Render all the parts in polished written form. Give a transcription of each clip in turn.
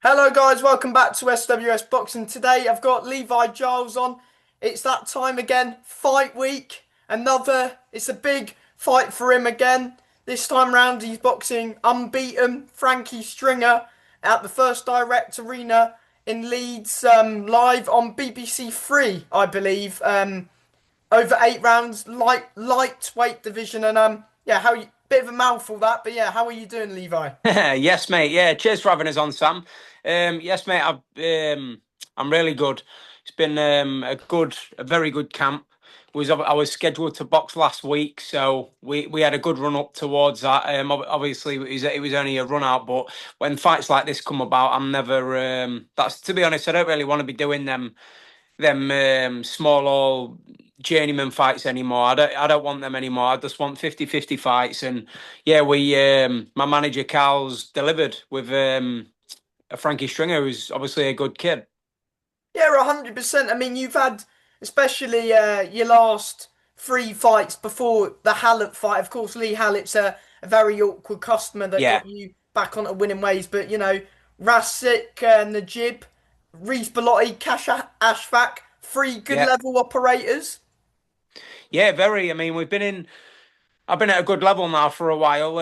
Hello guys, welcome back to SWS Boxing. Today I've got Levi Giles on. It's that time again, fight week. It's a big fight for him again. This time round he's boxing unbeaten Frankie Stringer at the First Direct Arena in Leeds, live on BBC Three, I believe. Over 8 rounds, lightweight division, and yeah, bit of a mouthful that, but yeah, how are you doing, Levi? Yes, mate. Yeah, cheers for having us on, Sam. Yes, mate. I'm really good. It's been a very good camp. I was scheduled to box last week, so we had a good run up towards that. Obviously it was only a run out, but when fights like this come about, I'm never. That's to be honest, I don't really want to be doing them small or journeyman fights anymore. I don't want them anymore. I just want 50-50 fights. And yeah, we my manager Carl's delivered with a Frankie Stringer, who's obviously a good kid. Yeah, 100%. I mean, you've had, especially your last three fights before the Hallett fight. Of course, Lee Hallett's a very awkward customer that Yeah, got you back onto winning ways. But, Rasic, Najib, Reece Bellotti, Ashfaq, three good yeah, level operators. yeah. Very. I mean, I've been at a good level now for a while.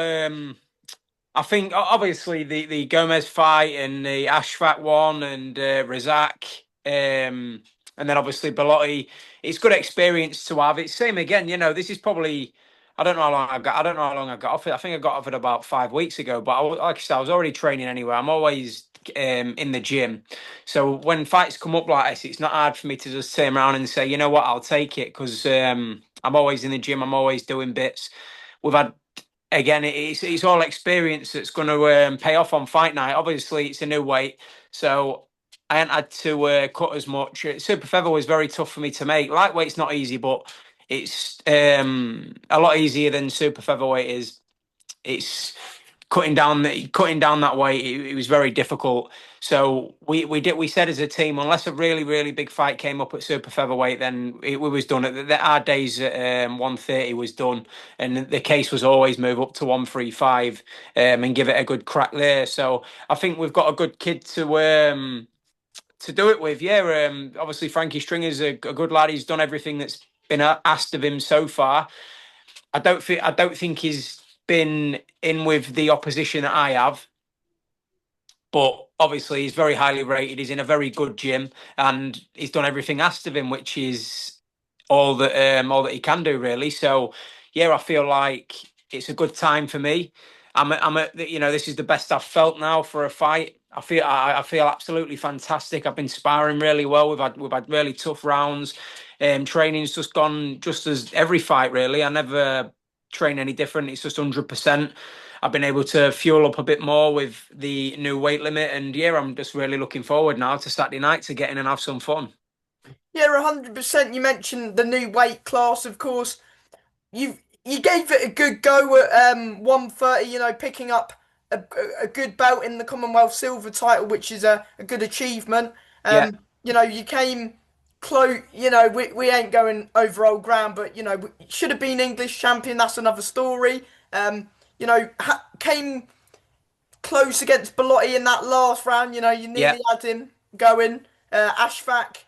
I think obviously the Gomez fight and the Ashfaq one and Razak, and then obviously Belotti. It's good experience to have. It's same again. This is probably I don't know how long I got. I don't know how long I got off it. I think I got off it about 5 weeks ago. But like I said, I was already training anyway. I'm always in the gym. So when fights come up like this, it's not hard for me to just turn around and say, you know what, I'll take it because I'm always in the gym. I'm always doing bits. We've had again, it's all experience that's going to pay off on fight night. Obviously, it's a new weight, so I hadn't had to cut as much. Super feather was very tough for me to make. Lightweight's not easy, but it's a lot easier than super featherweight is. It's cutting down that weight. It was very difficult. So we said as a team, unless a really really big fight came up at super featherweight, then we was done. Our days at 130 was done, and the case was always move up to 135 and give it a good crack there. So I think we've got a good kid to do it with. Yeah, obviously Frankie Stringer's a good lad. He's done everything that's been asked of him so far. I don't think he's been in with the opposition that I have, but obviously he's very highly rated. He's in a very good gym, and he's done everything asked of him, which is all that he can do really. So yeah, I feel like it's a good time for me. This is the best I've felt now for a fight. I feel absolutely fantastic. I've been sparring really well. We've had really tough rounds. Training's just gone just as every fight really. I never train any different. It's just 100%. I've been able to fuel up a bit more with the new weight limit, and yeah, I'm just really looking forward now to Saturday night to get in and have some fun. Yeah, 100%. You mentioned the new weight class, of course. You gave it a good go at 130, picking up a good belt in the Commonwealth silver title, which is a good achievement. Yeah, You came close, we ain't going over old ground, but we should have been English champion, that's another story. Came close against Belotti in that last round, you yeah. nearly had him going. Ashfaq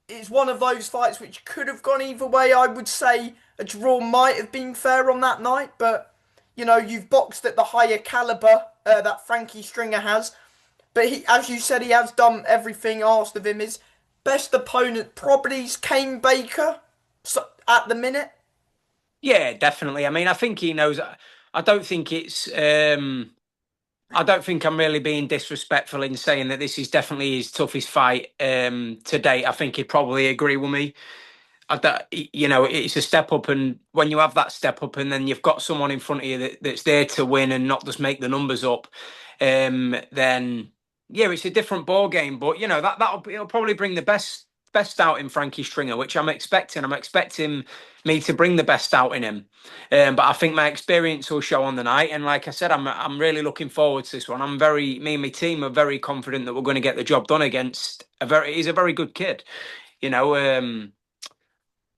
it's one of those fights which could have gone either way. I would say a draw might have been fair on that night, but you've boxed at the higher caliber that Frankie Stringer has. But as you said, he has done everything asked of him. His best opponent probably is Kane Baker at the minute. Yeah, definitely. I mean, I think he knows. I don't think it's. I don't think I'm really being disrespectful in saying that this is definitely his toughest fight to date. I think he'd probably agree with me. It's a step up, and when you have that step up, and then you've got someone in front of you that's there to win and not just make the numbers up, then yeah, it's a different ball game. But it'll probably bring the best out in Frankie Stringer, which I'm expecting. I'm expecting me to bring the best out in him, but I think my experience will show on the night. And like I said, I'm really looking forward to this one. Me and my team are very confident that we're going to get the job done against he's a very good kid. You know.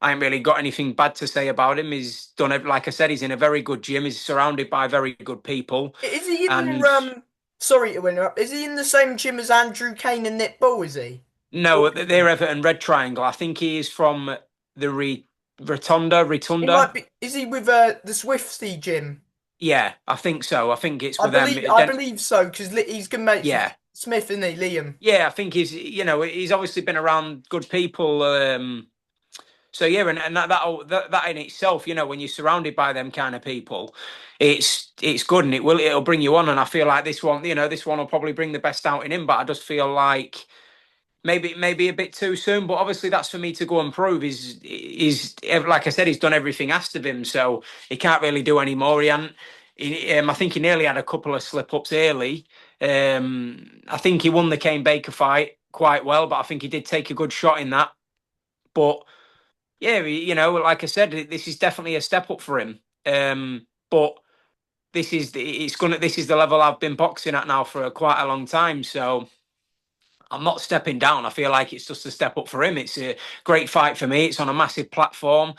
I ain't really got anything bad to say about him. He's done it, like I said, he's in a very good gym. He's surrounded by very good people. Is he in your And Sorry to interrupt. Is he in the same gym as Andrew Kane and Nick Bull, is he? Or No, they're Everton Red Triangle. I think he is from the he Rotunda. might be, is he with the Swifty gym? Yeah, I think so. I think it's I with them. believe I believe so because he's good mates with Yeah, Smith, isn't he, Liam? yeah. I think he's obviously been around good people. So yeah, and that in itself, when you're surrounded by them kind of people, it's good and it'll bring you on. And I feel like this one will probably bring the best out in him. But I just feel like maybe a bit too soon. But obviously that's for me to go and prove. Is like I said, he's done everything asked of him, so he can't really do any more. I think he nearly had a couple of slip ups early. I think he won the Kane Baker fight quite well, but I think he did take a good shot in that. But yeah, like I said, this is definitely a step up for him. But this is the level I've been boxing at now for quite a long time. So I'm not stepping down. I feel like it's just a step up for him. It's a great fight for me. It's on a massive platform.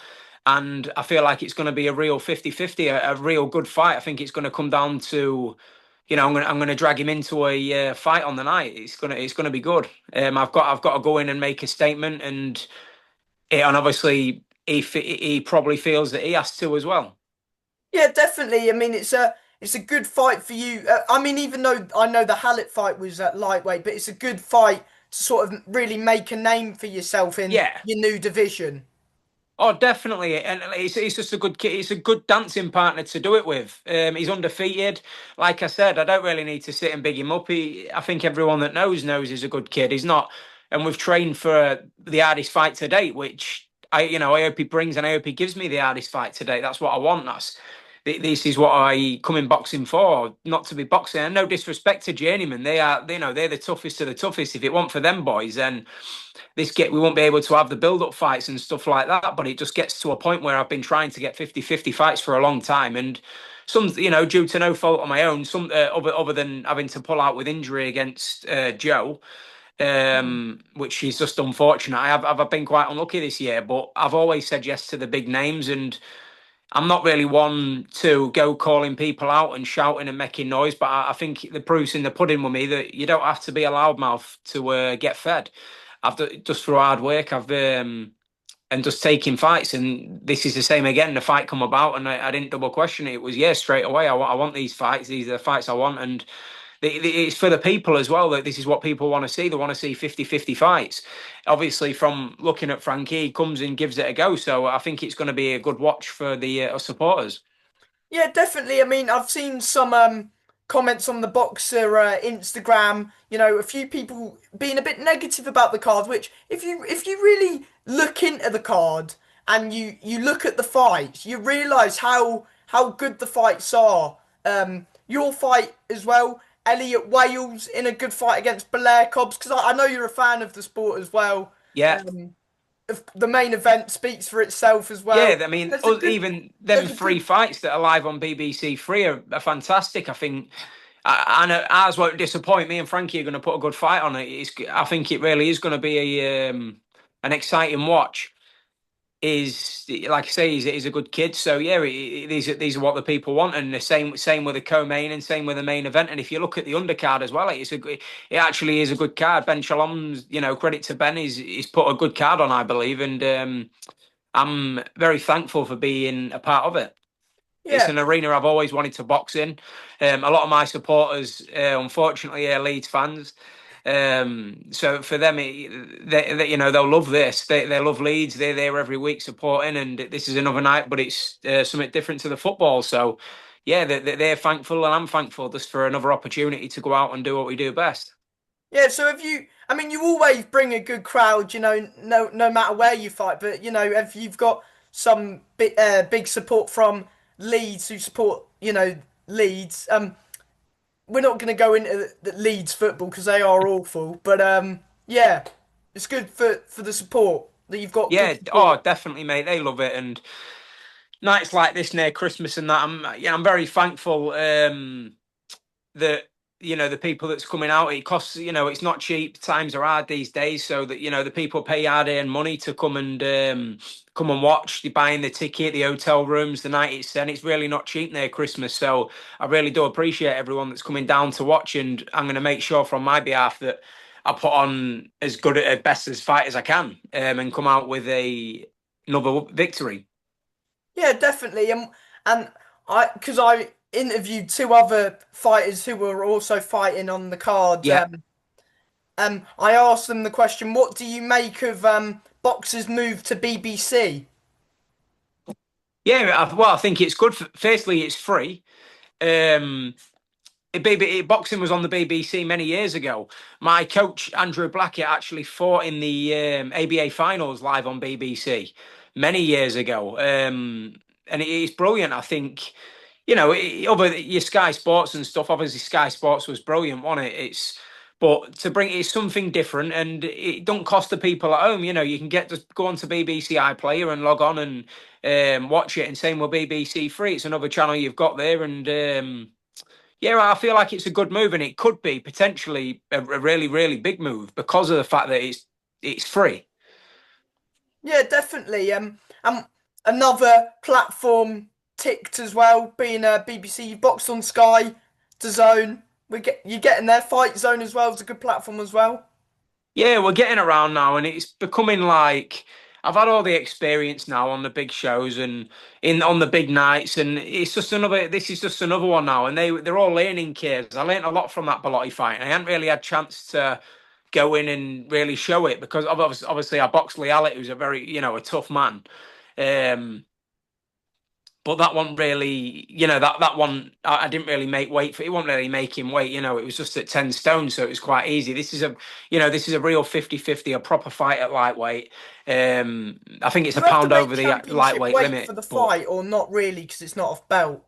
And I feel like it's going to be a real 50-50, a real good fight. I think it's going to come down to, I'm going to drag him into a fight on the night. It's going to be good. I've got to go in and make a statement, and obviously he probably feels that he has to as well. Yeah, definitely. I mean, it's a good fight for you. I mean, even though I know the Hallett fight was at lightweight, but it's a good fight to sort of really make a name for yourself in Yeah. your new division. Oh, definitely, and it's just a good kid. It's a good dancing partner to do it with. He's undefeated. Like I said, I don't really need to sit and big him up. I think everyone that knows he's a good kid. He's not, and we've trained for the hardest fight to date, which I hope he brings, and I hope he gives me the hardest fight to date. That's what I want. This is what I come in boxing for, not to be boxing. And no disrespect to journeymen, they're the toughest of the toughest. If it weren't for them boys, then we won't be able to have the build-up fights and stuff like that. But it just gets to a point where I've been trying to get 50-50 fights for a long time, and some, due to no fault of my own, some other than having to pull out with injury against Joe, which is just unfortunate. I've been quite unlucky this year, but I've always said yes to the big names, and I'm not really one to go calling people out and shouting and making noise, but I think the proof's in the pudding with me that you don't have to be a loudmouth to get fed. Just through hard work, and just taking fights, and this is the same again. The fight come about, and I didn't double question it. It was straight away. I want these fights. These are the fights I want, and it's for the people as well that this is what people want to see. They want to see 50-50 fights. Obviously, from looking at Frankie, he comes and gives it a go. So I think it's going to be a good watch for the supporters. Yeah, definitely. I mean, I've seen some comments on the Boxer Instagram. You know, a few people being a bit negative about the card. Which, if you really look into the card and you look at the fights, you realise how good the fights are. Your fight as well, Elliot Wales in a good fight against Belair Cobbs, because I know you're a fan of the sport as well. Yeah, Um, the main event speaks for itself as well. yeah. I mean, There's a good, even them there's a three good fights that are live on BBC Three are fantastic. I think. I know ours won't disappoint. Me and Frankie are going to put a good fight on it. I think it really is going to be an exciting watch. Is like I say, he's a good kid. So yeah, these are what the people want, and the same with the co-main and same with the main event. And if you look at the undercard as well, it actually is a good card. Ben Shalom's, credit to Ben, he's put a good card on, I believe, and I'm very thankful for being a part of it. It's yeah. an arena I've always wanted to box in. A lot of my supporters, unfortunately, are Leeds fans. So for them, they'll love this. They love Leeds. They're there every week supporting, and this is another night, but it's something different to the football. So yeah, they're thankful, and I'm thankful just for another opportunity to go out and do what we do best. Yeah, so if you, I mean, you always bring a good crowd, no matter where you fight. But if you've got some big support from Leeds who support, Leeds. We're not going to go into the Leeds football because they are awful. But yeah, it's good for the support that you've got good Yeah, oh, support. definitely, mate. They love it, and nights like this near Christmas and that, I'm very thankful that the people that's coming out. It costs, it's not cheap. Times are hard these days, so that the people pay hard-earned money to come and watch. You're buying the ticket, the hotel rooms, the night it's then. It's really not cheap near Christmas. So I really do appreciate everyone that's coming down to watch, and I'm going to make sure from my behalf that I put on as good at best as fight as I can, and come out with another victory. Yeah, definitely. And because I interviewed two other fighters who were also fighting on the card. Yeah. I asked them the question, what do you make of boxers' move to BBC? Yeah, well, I think it's good. Firstly, it's free. Um, boxing was on the BBC many years ago. My coach Andrew Blackett actually fought in the ABA finals live on BBC many years ago, and it's brilliant. I think over your Sky Sports and stuff. Obviously, Sky Sports was brilliant, wasn't it? But to bring it's something different, and it don't cost the people at home. You can just go onto BBC iPlayer and log on and watch it. And same with BBC Free. It's another channel you've got there, and yeah, I feel like it's a good move, and it could be potentially a really, really big move because of the fact that it's free. Yeah, definitely. Another platform ticked as well, being BBC Box on Sky, to Zone. You're getting there. Fight Zone as well is a good platform as well. Yeah, we're getting around now, and it's becoming like I've had all the experience now on the big shows and in on the big nights, and it's just another. This is just another one now, and they're all learning curves. I learned a lot from that Belotti fight, and I hadn't really had chance to go in and really show it because obviously I boxed Lee Allen, who's a very a tough man. Um, but that one really, that one, I didn't really make weight for. It wasn't really making weight, it was just at 10 stone, so it was quite easy. This is a real 50-50, a proper fight at lightweight. I think it's Do a you have to pound make over the championship lightweight weight for limit, the but fight or not really because it's not off belt?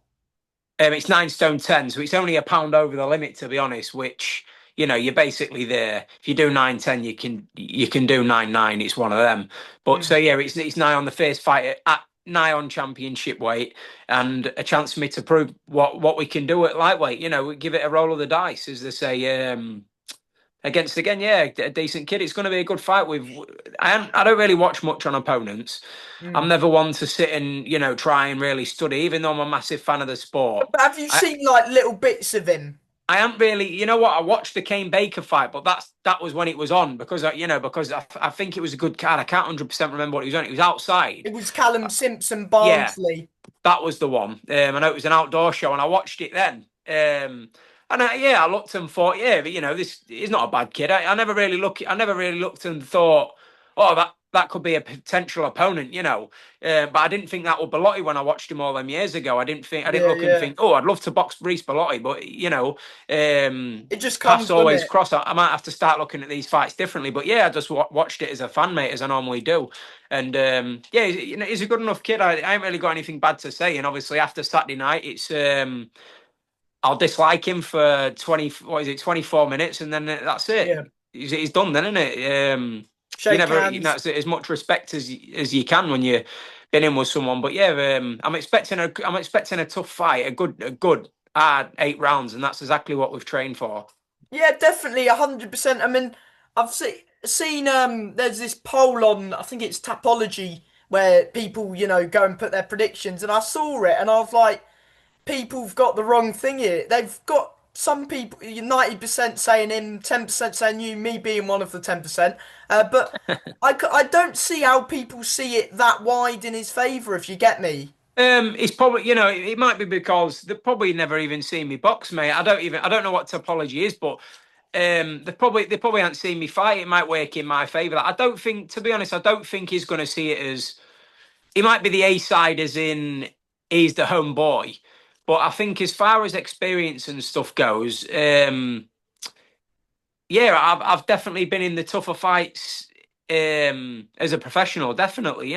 it's 9 stone 10, so it's only a pound over the limit, to be honest, which, you're basically there. If you do 9-10, you can do 9-9. It's one of them. But so Mm. yeah, it's nigh on the first fight at nigh on championship weight, and a chance for me to prove what we can do at lightweight. We give it a roll of the dice, as they say. Against again, yeah, a decent kid. It's going to be a good fight. I don't really watch much on opponents. I'm Mm. never one to sit and try and really study, even though I'm a massive fan of the sport. But have you I seen like little bits of him? I am really, you know what? I watched the Kane Baker fight, but that was when it was on because because I think it was a good card. I can't 100% remember what he was on. It was outside. It was Callum Simpson Yeah, Barnsley. that was the one. I know it was an outdoor show, and I watched it then. And I looked and thought, yeah, but this is not a bad kid. I never really looked and thought, oh, that could be a potential opponent, but I didn't think that would Belotti when I watched him all them years ago. I didn't Yeah, look and yeah. think, oh, I'd love to box Reece Belotti, but It just paths comes, doesn't always it? cross. I might have to start looking at these fights differently. But yeah, I just watched it as a fan, mate, as I normally do. And yeah, he's a good enough kid. I ain't really got anything bad to say. And obviously after Saturday night, it's I'll dislike him for 24 minutes, and then that's it. Yeah. He's done then, isn't it? You Shake never, hands. it's as much respect as you can when you've been in with someone. But yeah, I'm expecting a tough fight, a good hard 8 rounds, and that's exactly what we've trained for. Yeah, definitely 100%. I mean, I've seen there's this poll on, I think it's Tapology, where people, go and put their predictions, and I saw it and I was like, people've got the wrong thing here. They've got some people 90% saying him, 10% saying you, me being one of the 10%. But I don't see how people see it that wide in his favour, if you get me. It's probably it might be because they've probably never even seen me box, mate. I don't know what topology is, but they probably haven't seen me fight. It might work in my favour. I don't think, to be honest, I don't think he's going to see it as he might be the A side, as in he's the home boy. But I think as far as experience and stuff goes, yeah, I've definitely been in the tougher fights as a professional, definitely,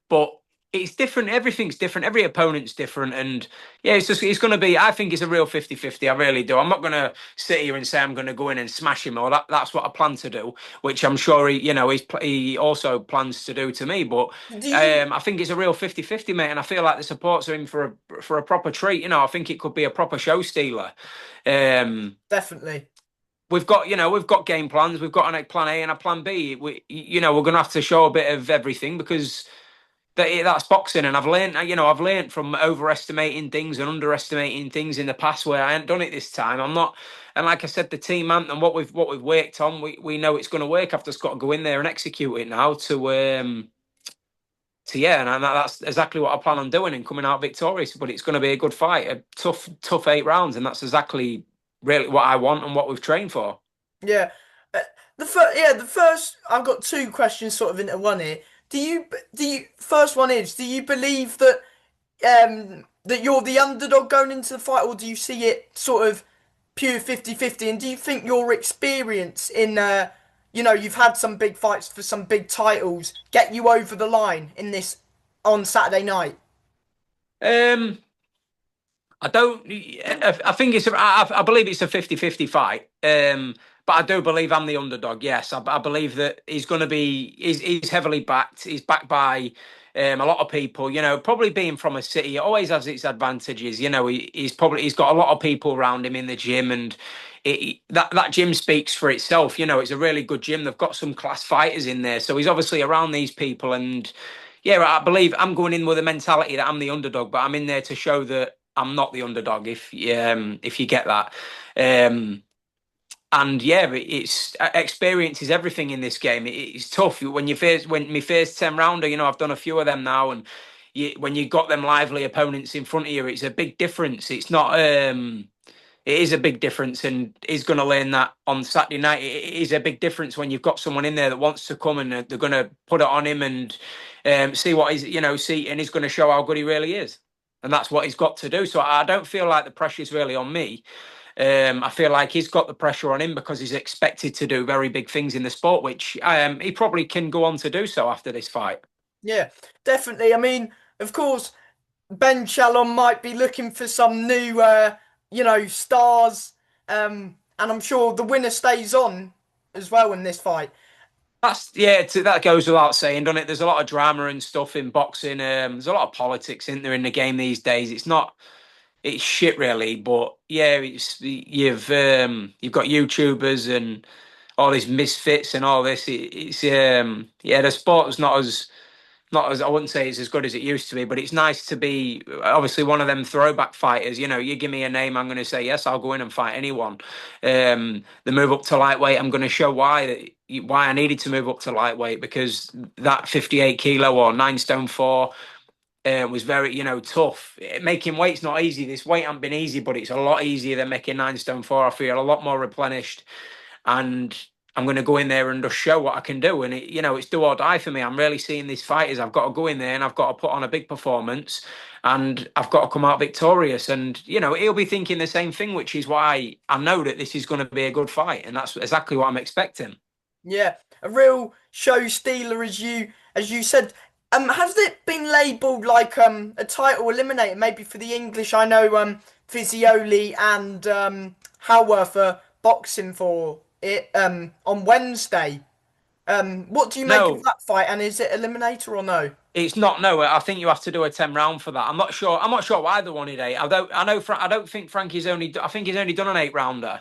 but it's different. Everything's different. Every opponent's different. And yeah, it's going to be, I think it's a real 50-50. I really do. I'm not going to sit here and say I'm going to go in and smash him, or that's what I plan to do, which I'm sure he also plans to do to me. But Do you I think it's a real 50-50, mate. And I feel like the supports are in for a proper treat. I think it could be a proper show stealer. Um, definitely? we've got game plans. We've got a plan A and a plan B. We're going to have to show a bit of everything because that's boxing, and I've learned from overestimating things and underestimating things in the past where I hadn't done it this time. I'm not, and like I said, the team and what we've worked on, we know it's going to work. I've just got to go in there and execute it now to yeah, and that's exactly what I plan on doing and coming out victorious. But it's going to be a good fight, a tough 8 rounds, and that's exactly really what I want and what we've trained for. Yeah. Uh, the first. I've got two questions sort of into one here. Do you first one is, do you believe that you're the underdog going into the fight, or do you see it sort of pure 50-50? And do you think your experience you've had some big fights for some big titles, get you over the line in this on Saturday night? Um, I don't. I think I believe it's a 50-50 fight. But I do believe I'm the underdog. Yes, I believe that he's going to be. He's heavily backed. He's backed by a lot of people. Probably being from a city, it always has its advantages. He's got a lot of people around him in the gym, and that gym speaks for itself. It's a really good gym. They've got some class fighters in there, so he's obviously around these people. And yeah, I believe I'm going in with a mentality that I'm the underdog, but I'm in there to show that I'm not the underdog. If you get that. Um, and yeah, it's experience is everything in this game. It's tough when my first 10 rounder. I've done a few of them now, and when you got them lively opponents in front of you, it's a big difference. It's not. It is a big difference, and he's going to learn that on Saturday night. It is a big difference when you've got someone in there that wants to come, and they're going to put it on him and see what see, and he's going to show how good he really is, and that's what he's got to do. So I don't feel like the pressure's really on me. I feel like he's got the pressure on him because he's expected to do very big things in the sport, which he probably can go on to do so after this fight. Yeah, definitely. I mean, of course, Ben Shalom might be looking for some new, stars. And I'm sure the winner stays on as well in this fight. That goes without saying, doesn't it? There's a lot of drama and stuff in boxing. There's a lot of politics in there in the game these days. It's shit really, but yeah, you've got YouTubers and all these misfits and all this. The sport's not as I wouldn't say it's as good as it used to be, but it's nice to be obviously one of them throwback fighters. You give me a name, I'm going to say yes, I'll go in and fight anyone. The move up to lightweight, I'm going to show why I needed to move up to lightweight, because that 58 kilo or 9 stone 4 was very, tough. Making weight's not easy. This weight hasn't been easy, but it's a lot easier than making 9 stone 4. I feel a lot more replenished, and I'm going to go in there and just show what I can do. And it's do or die for me. I'm really seeing this fight as I've got to go in there and I've got to put on a big performance, and I've got to come out victorious. And he'll be thinking the same thing, which is why I know that this is going to be a good fight, and that's exactly what I'm expecting. Yeah, a real show stealer, as you said. Has it been labelled like a title eliminator? Maybe for the English, I know Physioli and Howarth are boxing for it on Wednesday. What do you make of No, that fight? And is it eliminator or no? it's not. No, I think you have to do a 10 round for that. I'm not sure. I'm not sure why they wanted eight. I know. I don't think Frankie's only. I think he's only done an 8 rounder.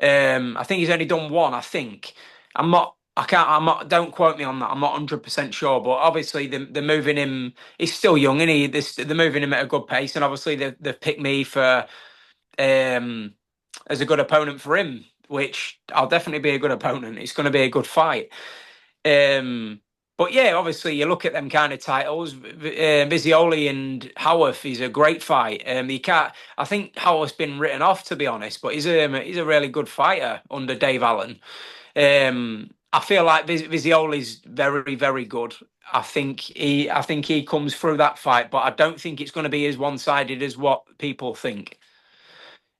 I think he's only done one. I think. I'm not. I can't. I'm not. Don't quote me on that. I'm not 100% sure. But obviously, they're moving him. He's still young, and they're moving him at a good pace. And obviously, they've picked me for um as a good opponent for him, which I'll definitely be a good opponent. It's going to be a good fight. Um, but yeah, obviously you look at them kind of titles. Vizioli and Howarth is a great fight. You can't. I think Howarth's been written off, to be honest, but he's a really good fighter under Dave Allen. I feel like Vizioli's very very good. I think he comes through that fight, but I don't think it's going to be as one sided as what people think.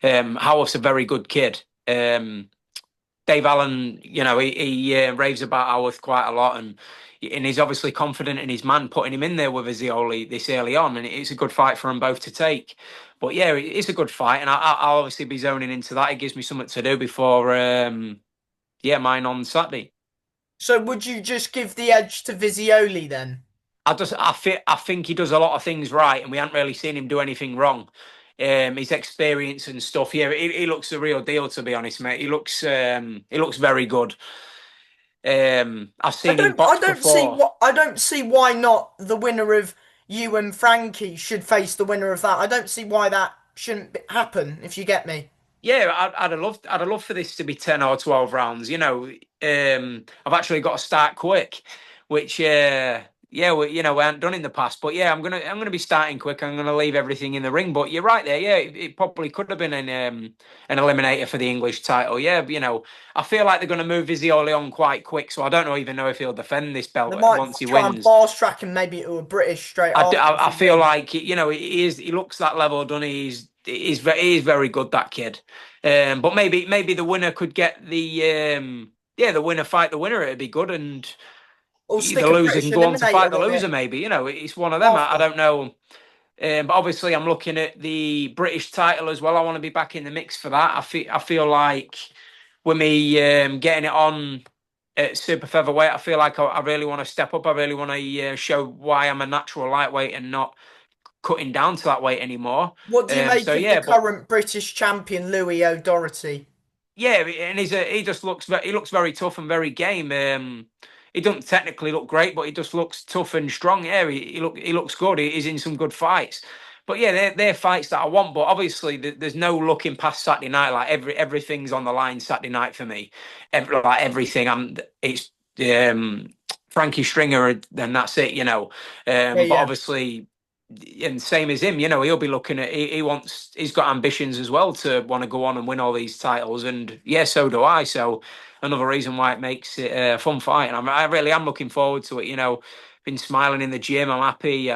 Howarth's a very good kid. Dave Allen, he raves about Howarth quite a lot, and and he's obviously confident in his man putting him in there with Azzioli this early on, and it's a good fight for them both to take. But yeah, it's a good fight, and I'll obviously be zoning into that. It gives me something to do before, mine on Saturday. So would you just give the edge to Visioli then? I think he does a lot of things right, and we haven't really seen him do anything wrong. His experience and stuff, yeah, he looks the real deal. To be honest, mate, he looks very good. I've seen him I box don't see before. what I don't see why not the winner of you and Frankie should face the winner of that. I don't see why that shouldn't happen, if you get me. Yeah, I'd have loved for this to be 10 or 12 rounds. I've actually got to start quick, which we haven't done in the past. But yeah, I'm gonna be starting quick. I'm gonna leave everything in the ring. But you're right there. Yeah, it probably could have been an eliminator for the English title. Yeah, I feel like they're gonna move Izzioli on quite quick. So I don't even know if he'll defend this They belt might once he try and wins. fast track him maybe to a British straight I, after if I, I he feel wins. like he looks that level, doesn't he? He is very good, that kid. But maybe the winner could get the winner fight the winner. It'd be good, and Or the stick a loser British can go on to fight eliminator the on loser. it Maybe it's one of them. I after. don't know. But obviously, I'm looking at the British title as well. I want to be back in the mix for that. I feel like with me getting it on at super featherweight, I feel like I really want to step up. I really want to show why I'm a natural lightweight and not cutting down to that weight anymore. What do you So make of the yeah, but current British champion Louis O'Doherty? yeah, and he just looks very tough and very game. He doesn't technically look great, but he just looks tough and strong. Yeah, he looks good. He's in some good fights. But yeah, they're fights that I want. But obviously, there's no looking past Saturday night. Like everything's on the line Saturday night for me. Everything. It's Frankie Stringer, and that's it. Yeah, But yeah. obviously, and same as him, he'll be looking at. He's got ambitions as well to want to go on and win all these titles, and yeah, so do I. So another reason why it makes it a fun fight, and I really am looking forward to it. Been smiling in the gym. I'm happy.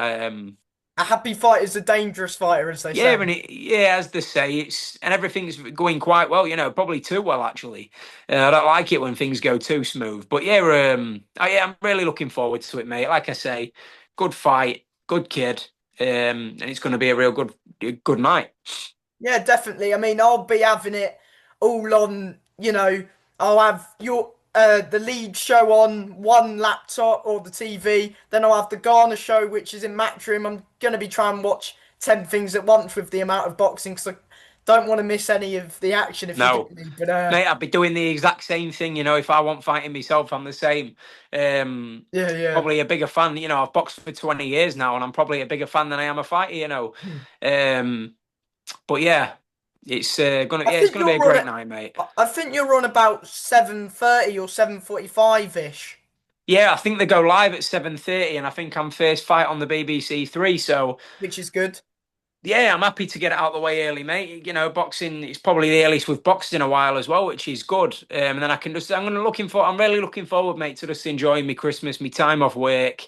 A happy fighter is a dangerous fighter, as they Yeah, say. and as they say, and everything's going quite well. Probably too well actually. I don't like it when things go too smooth, but yeah, I'm really looking forward to it, mate. Like I say, good fight, good kid, and it's going to be a real good night. Yeah, definitely. I mean, I'll be having it all on, I'll have the lead show on one laptop or the TV. Then I'll have the Ghana show, which is in Matchroom. I'm gonna be trying to watch 10 things at once with the amount of boxing because I don't want to miss any of the action if you No, get me. But mate, I'd be doing the exact same thing. If I want fighting myself, I'm the same. yeah, yeah. Probably a bigger fan. I've boxed for 20 years now, and I'm probably a bigger fan than I am a fighter. Um, but yeah, I it's think gonna be a you're on great it. night, mate. I think you're on about 7:30 or 7:45 ish, Yeah, I think they go live at 7:30, and I think I'm first fight on the BBC Three. So which is good. yeah, I'm happy to get it out of the way early, mate. Boxing it's probably the earliest we've boxed in a while as well, which is good. And then I'm really looking forward, mate, to just enjoying my Christmas, my time off work.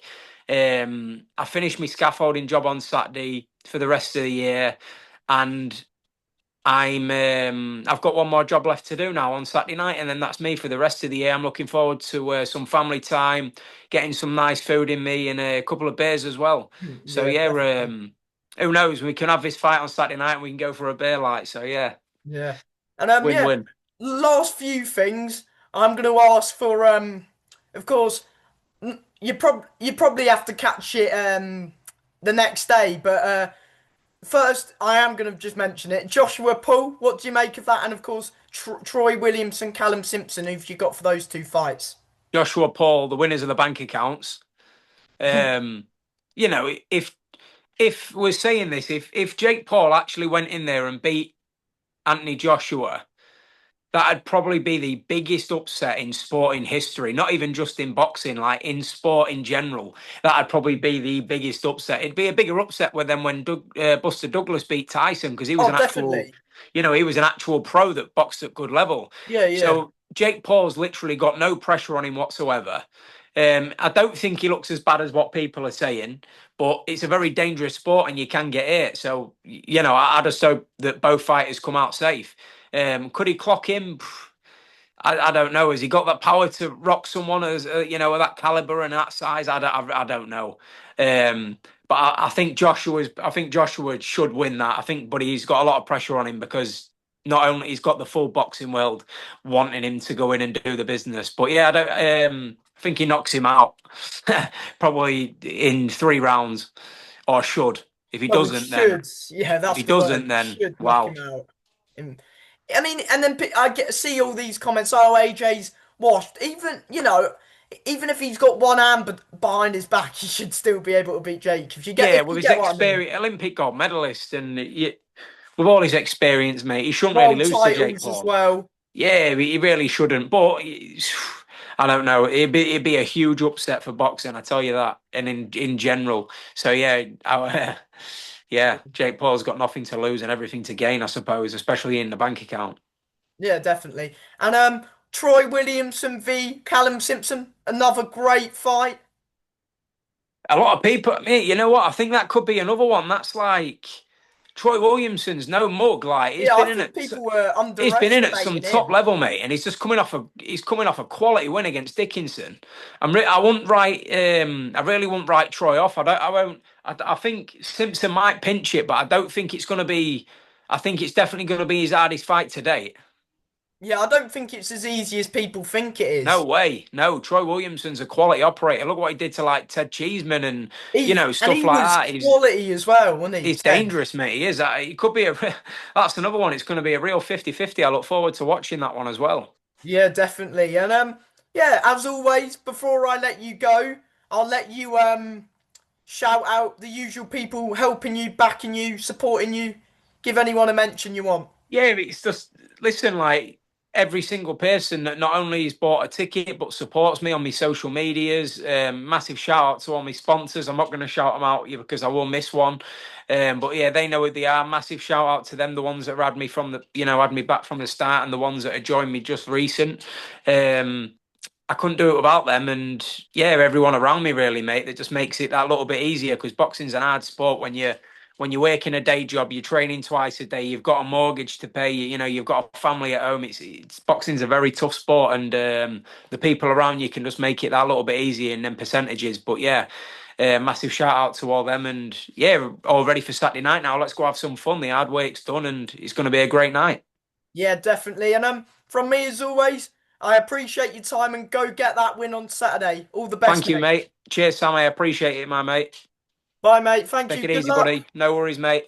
I finished my scaffolding job on Saturday for the rest of the year, and I've got one more job left to do now on Saturday night, and then that's me for the rest of the year. I'm looking forward to some family time, getting some nice food in me, and a couple of beers as well. So Yeah, yeah, definitely. who knows? We can have this fight on Saturday night, and we can go for a beer light. So yeah, Yeah. And yeah, win-win. last few things I'm going to ask for of course you probably have to catch it the next day, but first I am going to just mention it. Joshua Paul, what do you make of that? And of course Troy Williamson, Callum Simpson, who've you got for those two fights? Joshua Paul, the winners of the bank accounts. Um, if we're saying this, if Jake Paul actually went in there and beat Anthony Joshua, that'd probably be the biggest upset in sporting history, not even just in boxing, like in sport in general. That'd probably be the biggest upset. It'd be a bigger upset when Buster Douglas beat Tyson because he was Oh, an actual, definitely. he was an actual pro that boxed at good level. Yeah, yeah. So Jake Paul's literally got no pressure on him whatsoever. I don't think he looks as bad as what people are saying, but it's a very dangerous sport and you can get hurt. So, I just hope that both fighters come out safe. Could he clock him? I don't know. Has he got that power to rock someone as of that caliber and that size? I don't know. Um, but I think Joshua should win that. I think, but he's got a lot of pressure on him because not only he's got the full boxing world wanting him to go in and do the business, but yeah, I think he knocks him out probably in 3 rounds, or should. If he Probably doesn't, then should. Yeah, if that's he the word. doesn't, He then should knock wow. him out. And- I mean, and then I get see all these comments. Oh, AJ's washed. Even if he's got one hand behind his back, he should still be able to beat Jake. Yeah, If with you his get what I mean. experience, Olympic gold medalist, and with all his experience, mate, he shouldn't really World lose to Jake titles as Paul. well. Yeah, he really shouldn't. But I don't know. It'd be a huge upset for boxing, I tell you that, and in general. So yeah, yeah, Jake Paul's got nothing to lose and everything to gain, I suppose, especially in the bank account. Yeah, definitely. And Troy Williamson v Callum Simpson, another great fight. A lot of people, mate, you know what? I think that could be another one. That's like Troy Williamson's no mug. Like Yeah, I think people were he's been in at some underestimating top him. level, mate, and he's coming off a quality win against Dickinson. I wouldn't write I really wouldn't write Troy off. I won't. I think Simpson might pinch it, but I don't think it's going to be. I think it's definitely going to be his hardest fight to date. Yeah, I don't think it's as easy as people think it No is. way. No, Troy Williamson's a quality operator. Look what he did to like Ted Cheeseman and And stuff he like was that. quality as well, wasn't he, He's Ted? dangerous, mate. He is. He could be a. That's another one. It's going to be a real 50-50. I look forward to watching that one as well. Yeah, definitely. And yeah, as always, before I let you go, I'll let you shout out the usual people helping you, backing you, supporting you. Give anyone a mention you want. Yeah, it's just listen, like every single person that not only has bought a ticket but supports me on my social medias. Massive shout out to all my sponsors. I'm not going to shout them out because I will miss one. But yeah, they know who they are. Massive shout out to them, the ones that had me from had me back from the start, and the ones that have joined me just recent. Um, I couldn't do it without them, and yeah, everyone around me really, mate. That just makes it that little bit easier because boxing's an hard sport when you're working a day job, you're training twice a day, you've got a mortgage to pay, you've got a family at home. It's boxing's a very tough sport, and the people around you can just make it that little bit easier in them percentages. But yeah, massive shout out to all them, and yeah, all ready for Saturday night now. Let's go have some fun. The hard work's done, and it's going to be a great night. Yeah, definitely. And from me as always, I appreciate your time and go get that win on Saturday. All the best, Thank you, mate. mate. Cheers, Sam. I appreciate it, my mate. Bye, mate. Thank Take you. it Good easy, luck. buddy. No worries, mate.